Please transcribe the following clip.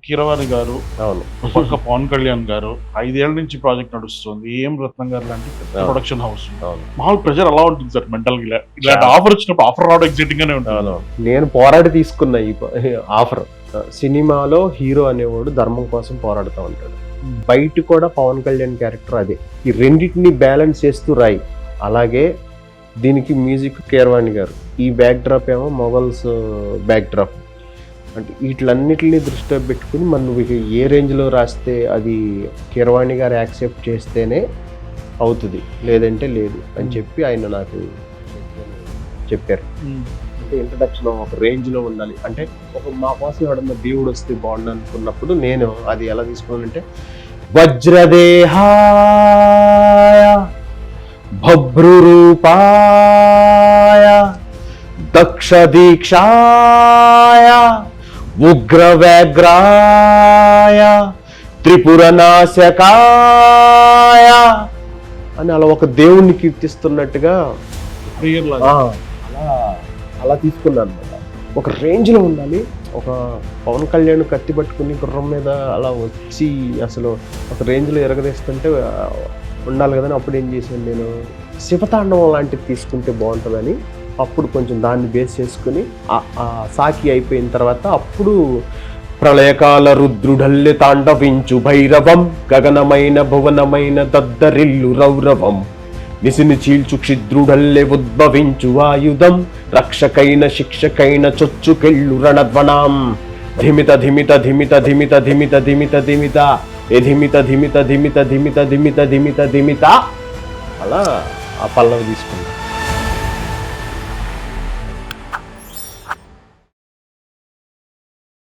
కీరవాణి గారు, అవును. పక్క పవన్ కళ్యాణ్ గారు 5 ఏళ్ల నుంచి ప్రాజెక్ట్ నడుస్తుంది. ఏం రత్నం గారు లాంటి పెద్ద అవును. Production house. అవును. మామూలు ప్రెజర్ అలా ఉంటుంది సార్ మెంటల్ గా. ఇలాంటి చాలా. ఆఫర్ వచ్చినప్పుడు ఆఫర్ రావడం ఎగ్జైటింగ్ గానే ఉంటుంది. అవును. నేను పోరాడి తీసుకున్న ఈ ఆఫర్. సినిమాలో హీరో అనేవాడు ధర్మం కోసం పోరాడుతూ ఉంటాడు. బయట కూడా పవన్ కళ్యాణ్ క్యారెక్టర్ అదే. ఈ రెండింటిని బ్యాలెన్స్ చేస్తూ రాయి. అలాగే దీనికి మ్యూజిక్ కీరవాణి గారు, ఈ బ్యాక్ డ్రాప్ ఏమో మొఘల్స్ బ్యాక్ డ్రాప్. అంటే వీటిలన్నిటిని దృష్టిలో పెట్టుకుని మరి నువ్వు ఏ రేంజ్లో రాస్తే అది కీరవాణి గారు యాక్సెప్ట్ చేస్తేనే అవుతుంది, లేదంటే లేదు అని చెప్పి ఆయన నాకు చెప్పారు. అంటే ఇంట్రడక్షన్ ఒక రేంజ్లో ఉండాలి. అంటే ఒక మా కోసం ఎవడన్నా దేవుడు వస్తే బాగుండు అనుకున్నప్పుడు నేను అది ఎలా తీసుకున్నానంటే వజ్రదేహాయ భభ్రురూపాయ దక్ష దీక్షాయ ఉగ్రవ్యాఘ్రాయ త్రిపురనాశకాయ అని అలా ఒక దేవుణ్ణి కీర్తిస్తున్నట్టుగా ప్రియర్ లాగా. అలా తీసుకున్నాను అనమాట. ఒక రేంజ్లో ఉండాలి. ఒక పవన్ కళ్యాణ్ కత్తి పట్టుకుని గుర్రం మీద అలా వచ్చి అసలు ఒక రేంజ్లో ఎరగదీస్తుంటే ఉండాలి కదని అప్పుడు ఏం చేశాను నేను, శివతాండవం లాంటిది తీసుకుంటే బాగుంటుందని అప్పుడు కొంచెం దాన్ని బేస్ చేసుకుని సాకి అయిపోయిన తర్వాత అప్పుడు ప్రళయకాల రుద్రుడల్లె తాండవించు భైరవం గగనమైన భువనమైన దద్దరిల్లు రౌరవం నిసిని చీల్చు క్షిద్రుడల్లె ఉద్భవించు ఆయుధం రక్షకైన శిక్షకైన చొచ్చుకెళ్ళు రణధ్వనాం ధిమిత ధిమిత ధిమిత ధిమిత ధిమిత ధిమిత ధిమిత ఎధిమిత ధిమిత ధిమిత ధిమిత ధిమిత ధిమిత ధిమిత అలా ఆ పల్లవి తీసుకున్నాను.